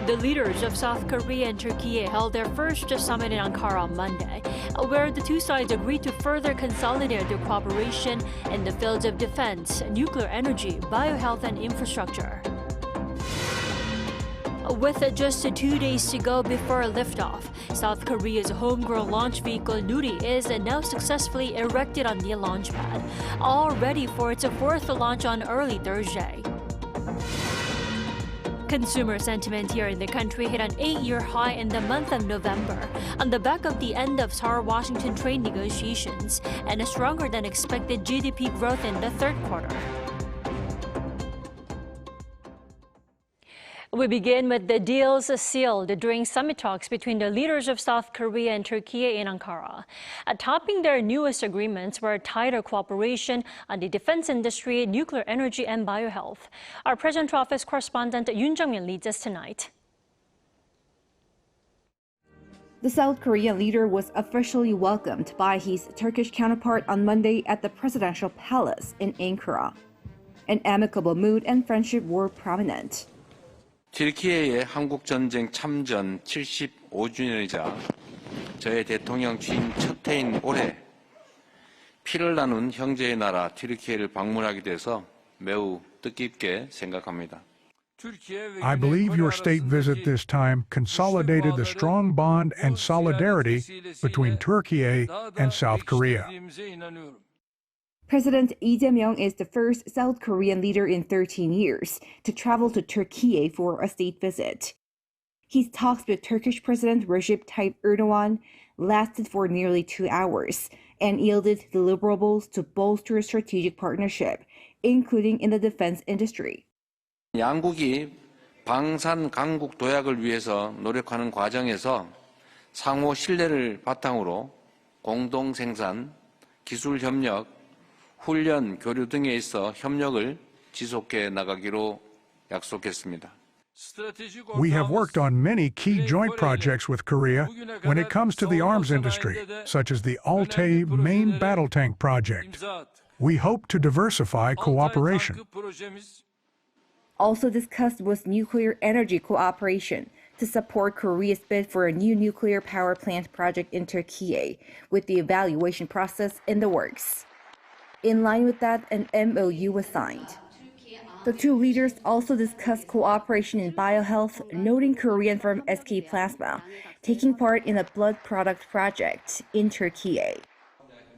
The leaders of South Korea and Turkey held their first summit in Ankara on Monday, where the two sides agreed to further consolidate their cooperation in the fields of defense, nuclear energy, biohealth, and infrastructure. With just 2 days to go before liftoff, South Korea's homegrown launch vehicle Nuri is now successfully erected on the launch pad, all ready for its fourth launch on early Thursday. Consumer sentiment here in the country hit an 8-year high in the month of November on the back of the end of Seoul-Washington trade negotiations and a stronger than expected GDP growth in the third quarter. We begin with the deals sealed during summit talks between the leaders of South Korea and Turkey in Ankara. Topping their newest agreements were tighter cooperation on the defense industry, nuclear energy, and biohealth. Our President Office correspondent Yoon Jung-min leads us tonight. The South Korean leader was officially welcomed by his Turkish counterpart on Monday at the presidential palace in Ankara. An amicable mood and friendship were prominent. 튀르키예의 한국전쟁 참전 75주년이자 저의 대통령 취임 첫 해인 올해 피를 나눈 형제의 나라 튀르키예를 방문하게 돼서 매우 뜻깊게 생각합니다. I believe your state visit this time consolidated the strong bond and solidarity between Turkey and South Korea. President Lee Jae-myung is the first South Korean leader in 13 years to travel to Turkey for a state visit. His talks with Turkish President Recep Tayyip Erdogan lasted for nearly 2 hours and yielded deliverables to bolster strategic partnership, including in the defense industry. 양국이 방산 강국 도약을 위해서 노력하는 과정에서 상호 신뢰를 바탕으로 공동 생산, 기술 협력, 훈련, 교류 등에 있어 협력을 지속해 나가기로 약속했습니다. We have worked on many key joint projects with Korea when it comes to the arms industry, such as the Altay main battle tank project. We hope to diversify cooperation. Also discussed was nuclear energy cooperation to support Korea's bid for a new nuclear power plant project in Turkey, with the evaluation process in the works. In line with that, an MOU was signed. The two leaders also discussed cooperation in biohealth, noting Korean firm SK Plasma taking part in a blood product project in Turkey.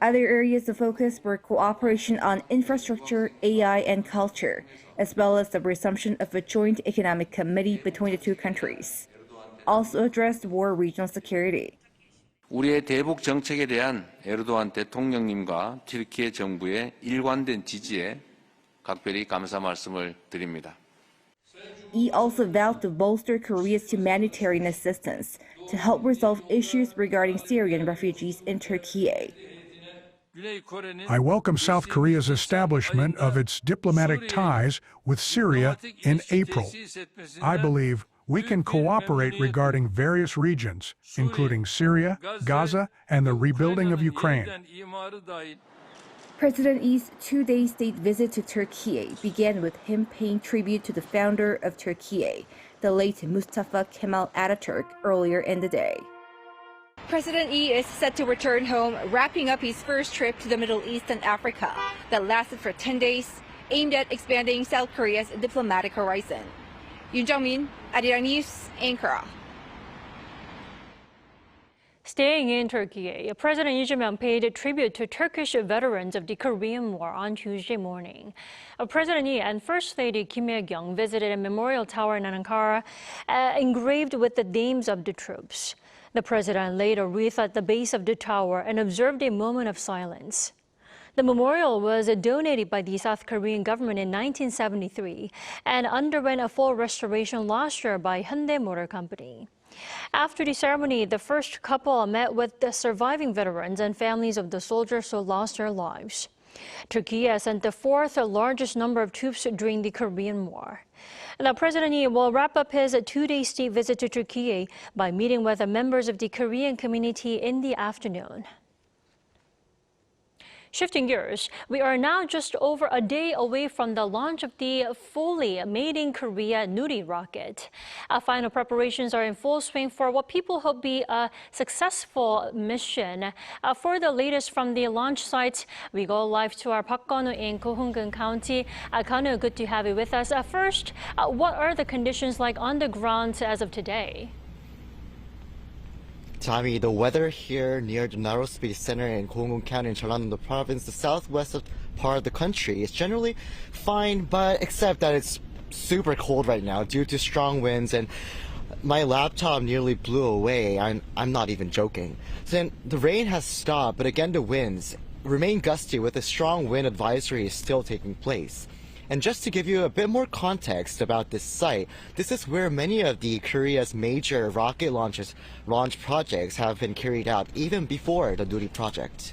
Other areas of focus were cooperation on infrastructure, AI, and culture, as well as the resumption of a joint economic committee between the two countries. Also addressed war regional security. 우리의 대북 정책에 대한 에르도안 대통령님과 튀르키예 정부의 일관된 지지에 각별히 감사 말씀을 드립니다. He also vowed to bolster Korea's humanitarian assistance to help resolve issues regarding Syrian refugees in Turkey. I welcome South Korea's establishment of its diplomatic ties with Syria in April. I believe we can cooperate regarding various regions, including Syria, Gaza, and the rebuilding of Ukraine. President Lee's 2-day state visit to Turkey began with him paying tribute to the founder of Turkey, the late Mustafa Kemal Ataturk, earlier in the day. President Lee is set to return home, wrapping up his first trip to the Middle East and Africa that lasted for 10 days, aimed at expanding South Korea's diplomatic horizon. Yoon Jung-min, Arirang News, Ankara. Staying in Turkey, President Lee Jae-myung paid tribute to Turkish veterans of the Korean War on Tuesday morning. President Lee and First Lady Kim Hye-kyung visited a memorial tower in Ankara engraved with the names of the troops. The president laid a wreath at the base of the tower and observed a moment of silence. The memorial was donated by the South Korean government in 1973 and underwent a full restoration last year by Hyundai Motor Company. After the ceremony, the first couple met with the surviving veterans and families of the soldiers who lost their lives. Turkey has sent the fourth largest number of troops during the Korean War. Now, President Lee will wrap up his 2-day state visit to Turkey by meeting with the members of the Korean community in the afternoon. Shifting gears, we are now just over a day away from the launch of the fully made in Korea Nuri rocket. Final preparations are in full swing for what people hope be a successful mission. For the latest from the launch site, we go live to our Park Konu in Gyeongju County. Konu, good to have you with us. First, what are the conditions like on the ground as of today? Tommy, the weather here near the Narrow Space Center in Gyeongju County in Jeonnam province, the southwest part of the country, is generally fine, but except that it's super cold right now due to strong winds, and my laptop nearly blew away. I'm not even joking. Then the rain has stopped, but again the winds remain gusty with a strong wind advisory still taking place. And just to give you a bit more context about this site, this is where many of the Korea's major rocket launch projects have been carried out even before the Nuri project.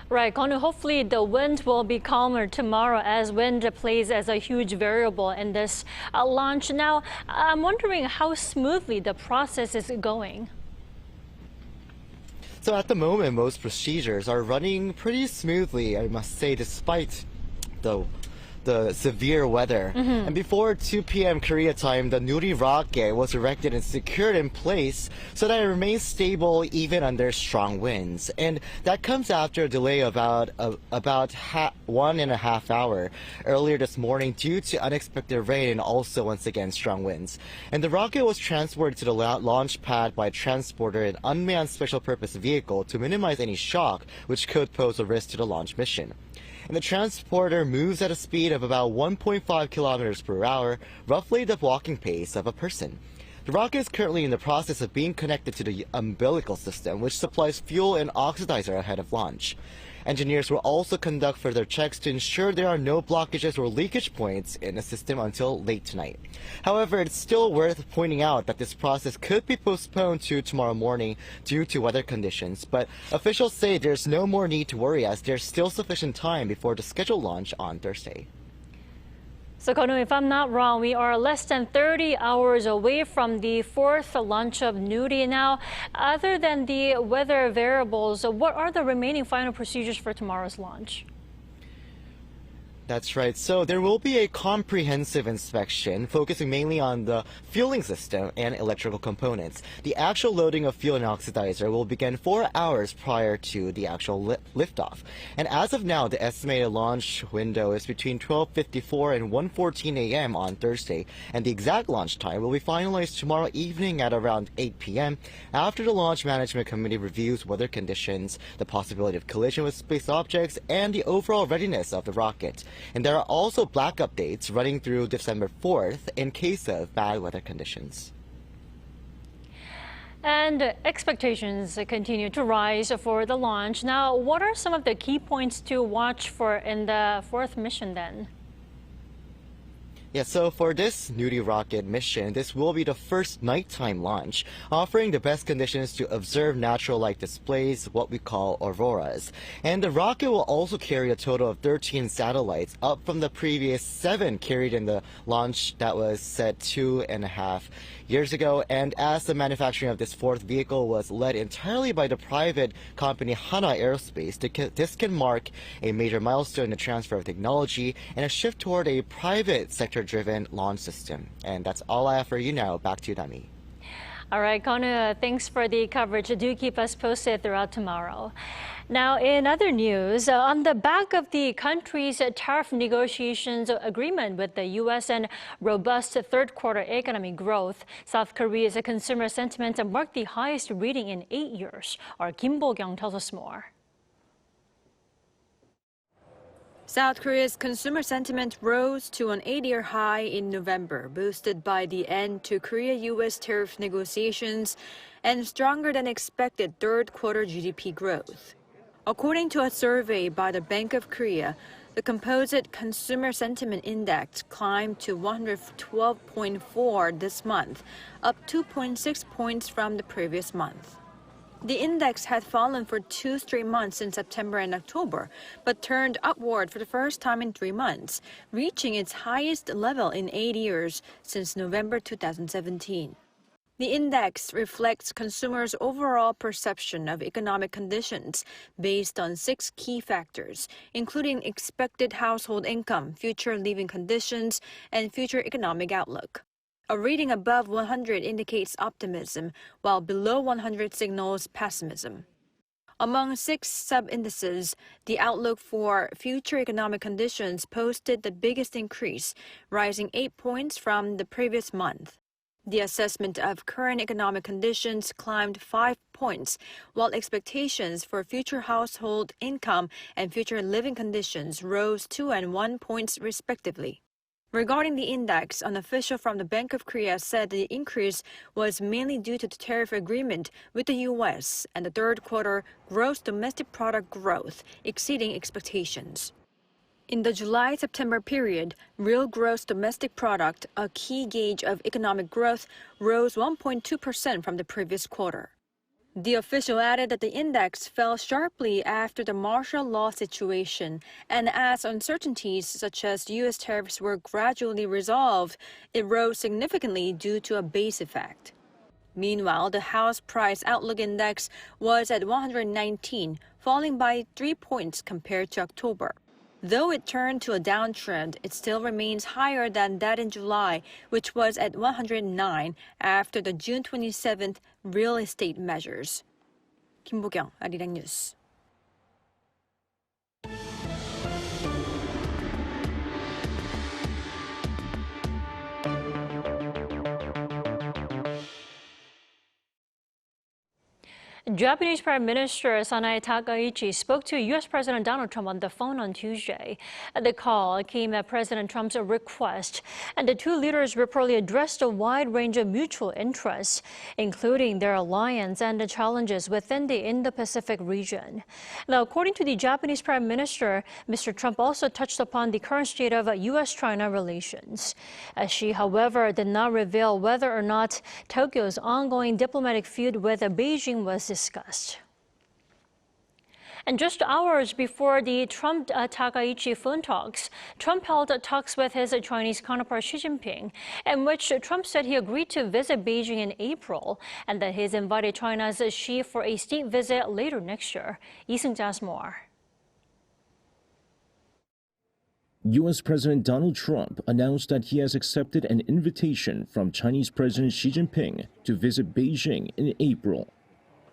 Right, Konu, hopefully the wind will be calmer tomorrow as wind plays as a huge variable in this launch. Now, I'm wondering how smoothly the process is going. So at the moment, most procedures are running pretty smoothly, I must say, despite the severe weather. And before 2 p.m. Korea time, the Nuri rocket was erected and secured in place so that it remains stable even under strong winds. And that comes after a delay of about 1.5 hours earlier this morning due to unexpected rain and also once again strong winds. And the rocket was transported to the launch pad by a transporter, an unmanned special purpose vehicle, to minimize any shock which could pose a risk to the launch mission. And the transporter moves at a speed of about 1.5 kilometers per hour, roughly the walking pace of a person. The rocket is currently in the process of being connected to the umbilical system, which supplies fuel and oxidizer ahead of launch. Engineers will also conduct further checks to ensure there are no blockages or leakage points in the system until late tonight. However, it's still worth pointing out that this process could be postponed to tomorrow morning due to weather conditions, but officials say there's no more need to worry as there's still sufficient time before the scheduled launch on Thursday. So, Konu, if I'm not wrong, we are less than 30 hours away from the fourth launch of Nuri. Now, other than the weather variables, what are the remaining final procedures for tomorrow's launch? That's right. So there will be a comprehensive inspection focusing mainly on the fueling system and electrical components. The actual loading of fuel and oxidizer will begin 4 hours prior to the actual liftoff. And as of now, the estimated launch window is between 12:54 and 1:14 a.m. on Thursday, and the exact launch time will be finalized tomorrow evening at around 8 p.m. after the Launch Management Committee reviews weather conditions, the possibility of collision with space objects, and the overall readiness of the rocket. And there are also backup dates running through December 4th in case of bad weather conditions. And expectations continue to rise for the launch. Now, what are some of the key points to watch for in the fourth mission then? Yeah, so for this Nuri rocket mission, this will be the first nighttime launch, offering the best conditions to observe natural light displays, what we call auroras. And the rocket will also carry a total of 13 satellites, up from the previous 7 carried in the launch that was set 2.5 years ago. And as the manufacturing of this fourth vehicle was led entirely by the private company Hana Aerospace, this can mark a major milestone in the transfer of technology and a shift toward a private sector-driven launch system. And that's all I have for you now. Back to you, Dami. All right, Konu, thanks for the coverage. Do keep us posted throughout tomorrow. Now, in other news, on the back of the country's tariff negotiations agreement with the U.S. and robust third-quarter economic growth, South Korea's consumer sentiment marked the highest reading in 8 years. Our Kim Bo-kyung tells us more. South Korea's consumer sentiment rose to an 8-year high in November, boosted by the end to Korea-U.S. tariff negotiations and stronger than expected third-quarter GDP growth. According to a survey by the Bank of Korea, the Composite Consumer Sentiment Index climbed to 112.4 this month, up 2.6 points from the previous month. The index had fallen for 2 straight months in September and October, but turned upward for the first time in 3 months, reaching its highest level in 8 years since November 2017. The index reflects consumers' overall perception of economic conditions based on 6 key factors, including expected household income, future living conditions, and future economic outlook. A reading above 100 indicates optimism, while below 100 signals pessimism. Among 6 sub-indices, the outlook for future economic conditions posted the biggest increase, rising 8 points from the previous month. The assessment of current economic conditions climbed 5 points, while expectations for future household income and future living conditions rose 2 and 1 points respectively. Regarding the index, an official from the Bank of Korea said the increase was mainly due to the tariff agreement with the U.S. and the third quarter gross domestic product growth exceeding expectations. In the July-September period, real gross domestic product, a key gauge of economic growth, rose 1.2% from the previous quarter. The official added that the index fell sharply after the martial law situation, and as uncertainties such as U.S. tariffs were gradually resolved, it rose significantly due to a base effect. Meanwhile, the house price outlook index was at 119, falling by 3 points compared to October. Though it turned to a downtrend, it still remains higher than that in July, which was at 109 after the June 27th real estate measures. 김보경, Arirang News. Japanese Prime Minister PM Takaichi spoke to U.S. President Donald Trump on the phone on Tuesday. The call came at President Trump's request, and the two leaders reportedly addressed a wide range of mutual interests, including their alliance and the challenges within the Indo-Pacific region. Now, according to the Japanese Prime Minister, Mr. Trump also touched upon the current state of U.S.-China relations. She, however, did not reveal whether or not Tokyo's ongoing diplomatic feud with Beijing was discussed. And just hours before the Trump-Takaichi phone talks, Trump held talks with his Chinese counterpart Xi Jinping, in which Trump said he agreed to visit Beijing in April and that he has invited China's Xi for a state visit later next year. Lee Seung-jae has more. U.S. President Donald Trump announced that he has accepted an invitation from Chinese President Xi Jinping to visit Beijing in April.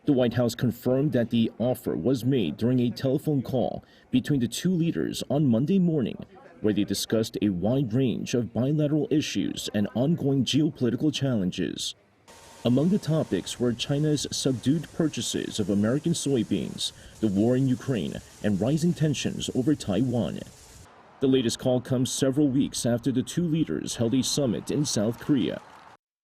The White House confirmed that the offer was made during a telephone call between the two leaders on Monday morning, where they discussed a wide range of bilateral issues and ongoing geopolitical challenges. Among the topics were China's subdued purchases of American soybeans, the war in Ukraine, and rising tensions over Taiwan. The latest call comes several weeks after the two leaders held a summit in South Korea.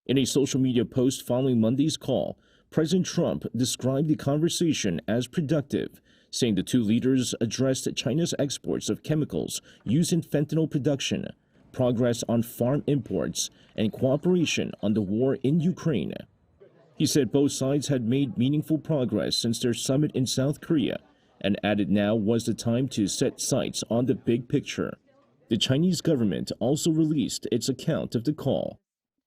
In a social media post following Monday's call, President Trump described the conversation as productive, saying the two leaders addressed China's exports of chemicals used in fentanyl production, progress on farm imports, and cooperation on the war in Ukraine. He said both sides had made meaningful progress since their summit in South Korea, and added now was the time to set sights on the big picture. The Chinese government also released its account of the call.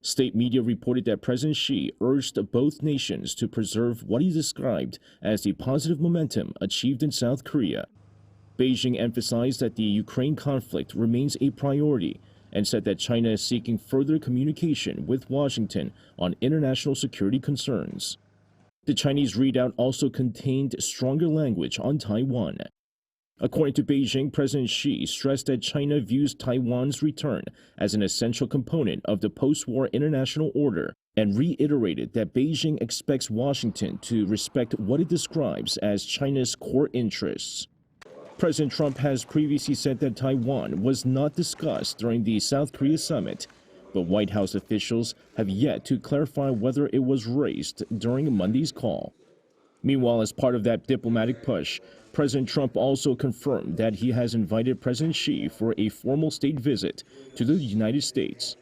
State media reported that President Xi urged both nations to preserve what he described as the positive momentum achieved in South Korea. Beijing emphasized that the Ukraine conflict remains a priority and said that China is seeking further communication with Washington on international security concerns. The Chinese readout also contained stronger language on Taiwan. According to Beijing, President Xi stressed that China views Taiwan's return as an essential component of the post-war international order and reiterated that Beijing expects Washington to respect what it describes as China's core interests. President Trump has previously said that Taiwan was not discussed during the South Korea summit, but White House officials have yet to clarify whether it was raised during Monday's call. Meanwhile, as part of that diplomatic push, President Trump also confirmed that he has invited President Xi for a formal state visit to the United States.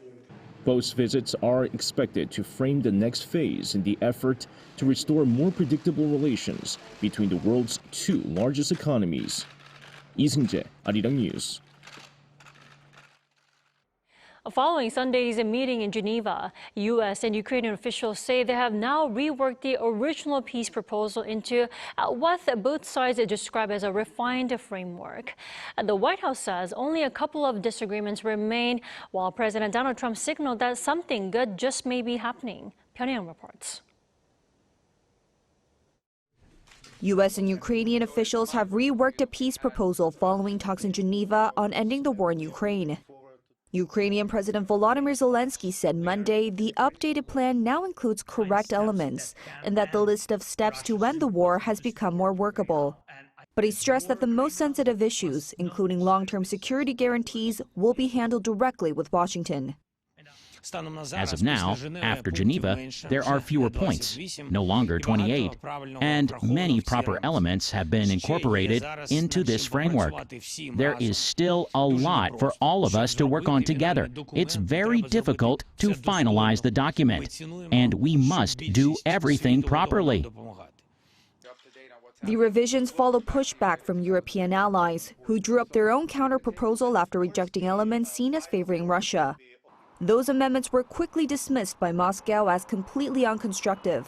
Both visits are expected to frame the next phase in the effort to restore more predictable relations between the world's two largest economies. Lee Seung-jae, Arirang News. Following Sunday's meeting in Geneva, U.S. and Ukrainian officials say they have now reworked the original peace proposal into what both sides describe as a refined framework. The White House says only a couple of disagreements remain, while President Donald Trump signaled that something good just may be happening. Arirang reports. U.S. and Ukrainian officials have reworked a peace proposal following talks in Geneva on ending the war in Ukraine. Ukrainian President Volodymyr Zelensky said Monday the updated plan now includes correct elements and that the list of steps to end the war has become more workable. But he stressed that the most sensitive issues, including long-term security guarantees, will be handled directly with Washington. As of now, after Geneva, there are fewer points, no longer 28, and many proper elements have been incorporated into this framework. There is still a lot for all of us to work on together. It's very difficult to finalize the document, and we must do everything properly. The revisions follow pushback from European allies, who drew up their own counter-proposal after rejecting elements seen as favoring Russia. Those amendments were quickly dismissed by Moscow as completely unconstructive.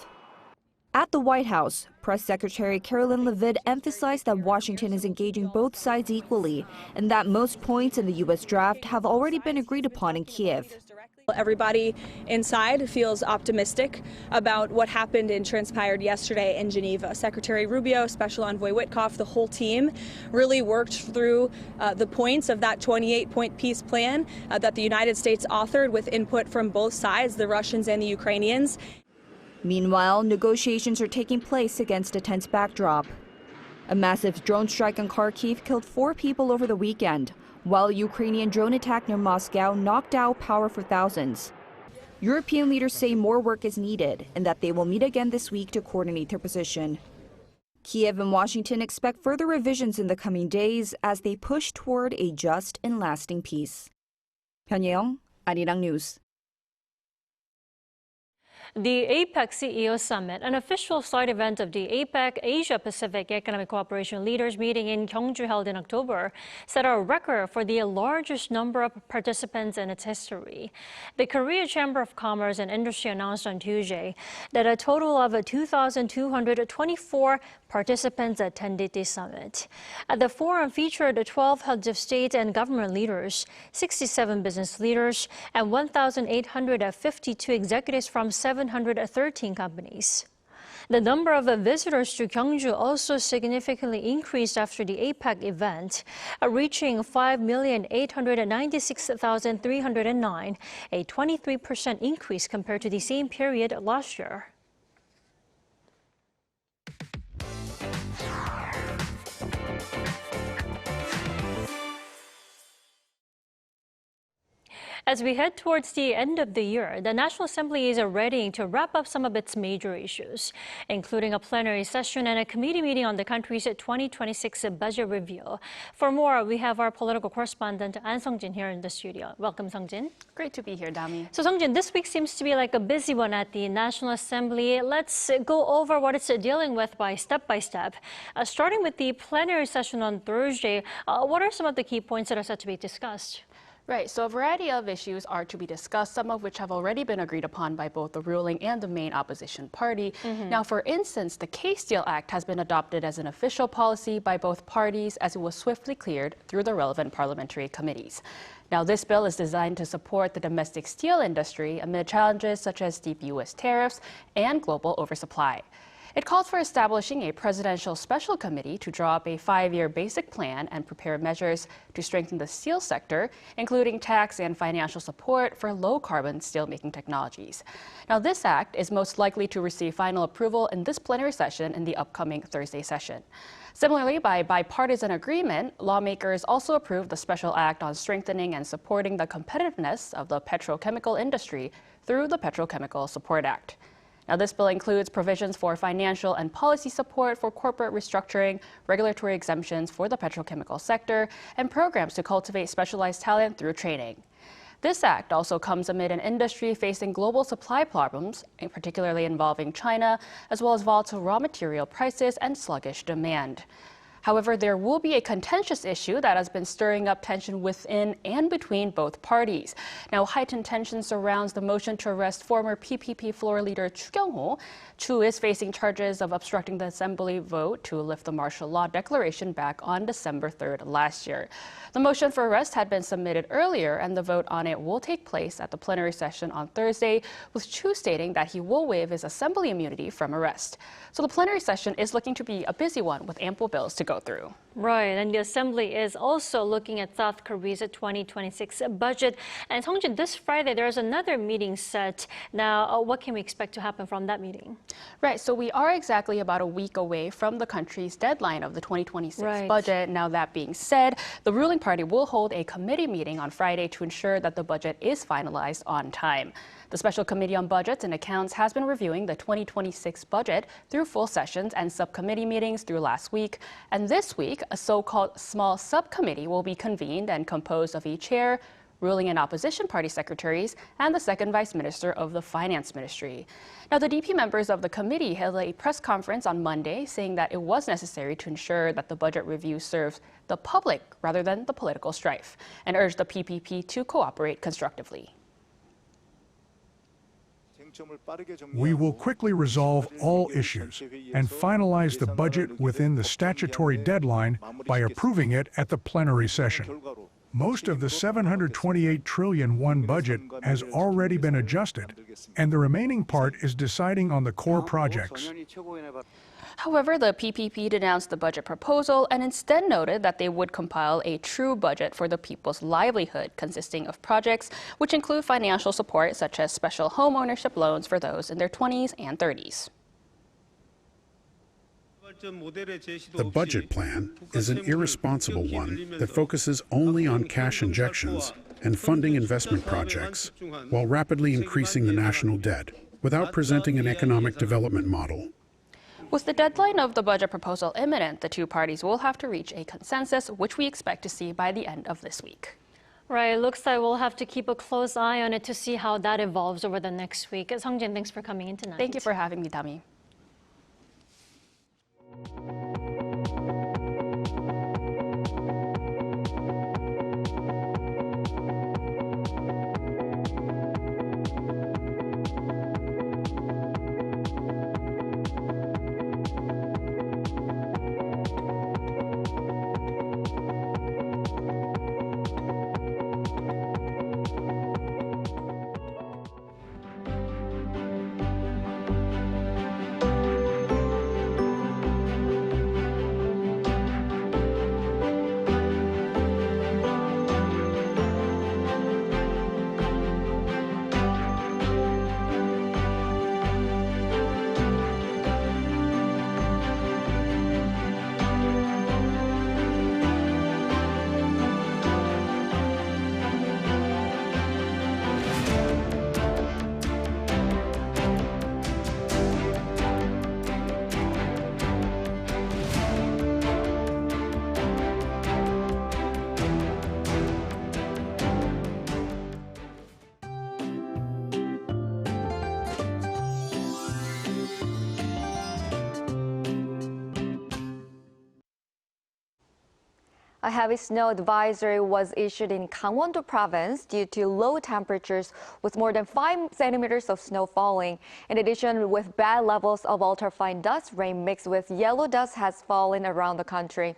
At the White House, Press Secretary Carolyn Levitt emphasized that Washington is engaging both sides equally and that most points in the U.S. draft have already been agreed upon in Kyiv. Everybody inside feels optimistic about what happened and transpired yesterday in Geneva. Secretary Rubio, Special Envoy Witkoff, the whole team really worked through the points of that 28-point peace plan that the United States authored with input from both sides, the Russians and the Ukrainians. Meanwhile, negotiations are taking place against a tense backdrop. A massive drone strike in Kharkiv killed 4 people over the weekend, while a Ukrainian drone attack near Moscow knocked out power for thousands. European leaders say more work is needed and that they will meet again this week to coordinate their position. Kyiv and Washington expect further revisions in the coming days as they push toward a just and lasting peace. Pyongyang, Arirang News. The APEC CEO Summit, an official side event of the APEC Asia-Pacific Economic Cooperation Leaders meeting in Gyeongju held in October, set a record for the largest number of participants in its history. The Korea Chamber of Commerce and Industry announced on Tuesday that a total of 2,224 participants attended the summit. The forum featured 12 heads of state and government leaders, 67 business leaders, and 1,852 executives from 713 companies. The number of visitors to Gyeongju also significantly increased after the APEC event, reaching 5,896,309, a 23% increase compared to the same period last year. As we head towards the end of the year, the National Assembly is readying to wrap up some of its major issues, including a plenary session and a committee meeting on the country's 2026 budget review. For more, we have our political correspondent An Sung-jin here in the studio. Welcome, Sung-jin. Great to be here, Dami. So, Sung-jin, this week seems to be like a busy one at the National Assembly. Let's go over what it's dealing with by step. Starting with the plenary session on Thursday, what are some of the key points that are set to be discussed? Right, so a variety of issues are to be discussed, some of which have already been agreed upon by both the ruling and the main opposition party. Now, for instance, the K-Steel Act has been adopted as an official policy by both parties as it was swiftly cleared through the relevant parliamentary committees. Now, this bill is designed to support the domestic steel industry amid challenges such as steep U.S. tariffs and global oversupply. It calls for establishing a presidential special committee to draw up a 5-year basic plan and prepare measures to strengthen the steel sector, including tax and financial support for low-carbon steelmaking technologies. Now, this act is most likely to receive final approval in this plenary session in the upcoming Thursday session. Similarly, by bipartisan agreement, lawmakers also approved the special act on strengthening and supporting the competitiveness of the petrochemical industry through the Petrochemical Support Act. Now, this bill includes provisions for financial and policy support for corporate restructuring, regulatory exemptions for the petrochemical sector, and programs to cultivate specialized talent through training. This act also comes amid an industry facing global supply problems, particularly involving China, as well as volatile raw material prices and sluggish demand. However, there will be a contentious issue that has been stirring up tension within and between both parties. Now, heightened tension surrounds the motion to arrest former PPP floor leader Chu Gyeongju. Chu is facing charges of obstructing the assembly vote to lift the martial law declaration back on December 3rd last year. The motion for arrest had been submitted earlier, and the vote on it will take place at the plenary session on Thursday, with Chu stating that he will waive his assembly immunity from arrest. So the plenary session is looking to be a busy one with ample bills to go through. Right, and the Assembly is also looking at South Korea's 2026 budget. And Songjin, this Friday there's another meeting set. Now, what can we expect to happen from that meeting? Right, so we are exactly about a week away from the country's deadline of the 2026 budget. Now, that being said, the ruling party will hold a committee meeting on Friday to ensure that the budget is finalized on time. The Special Committee on Budgets and Accounts has been reviewing the 2026 budget through full sessions and subcommittee meetings through last week. And this week, a so-called small subcommittee will be convened and composed of a chair, ruling and opposition party secretaries, and the second vice minister of the finance ministry. Now, the DP members of the committee held a press conference on Monday saying that it was necessary to ensure that the budget review serves the public rather than the political strife, and urged the PPP to cooperate constructively. We will quickly resolve all issues and finalize the budget within the statutory deadline by approving it at the plenary session. Most of the 728 trillion won budget has already been adjusted, and the remaining part is deciding on the core projects. However, the PPP denounced the budget proposal and instead noted that they would compile a true budget for the people's livelihood, consisting of projects which include financial support such as special home ownership loans for those in their 20s and 30s. The budget plan is an irresponsible one that focuses only on cash injections and funding investment projects while rapidly increasing the national debt without presenting an economic development model. With the deadline of the budget proposal imminent, the two parties will have to reach a consensus, which we expect to see by the end of this week. Right, looks like we'll have to keep a close eye on it to see how that evolves over the next week. Songjin, thanks for coming in tonight. Thank you for having me, Dami. A heavy snow advisory was issued in Gangwon-do province due to low temperatures with more than 5 centimeters of snow falling. In addition, with bad levels of ultrafine dust, rain mixed with yellow dust has fallen around the country.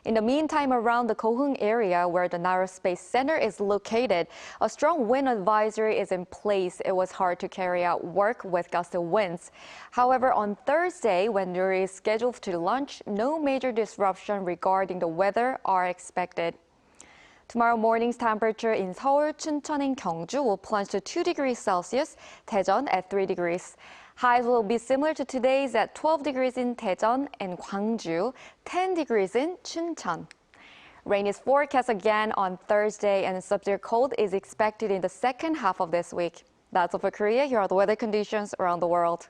In the meantime, around the Kohung area where the Narrow Space Center is located, a strong wind advisory is in place. It was hard to carry out work with gusty winds. However, on Thursday, when Nuri is scheduled to launch, no major disruption regarding the weather are expected. Tomorrow morning's temperature in Seoul, Chuncheon, and Gyeongju will plunge to 2 degrees Celsius, Daejeon at 3 degrees. Highs will be similar to today's at 12 degrees in Daejeon and Gyeongju, 10 degrees in Chuncheon. Rain is forecast again on Thursday, and severe cold is expected in the second half of this week. That's all for Korea. Here are the weather conditions around the world.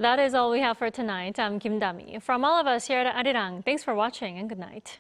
That is all we have for tonight. I'm Kim Dami. From all of us here at Arirang, thanks for watching and good night.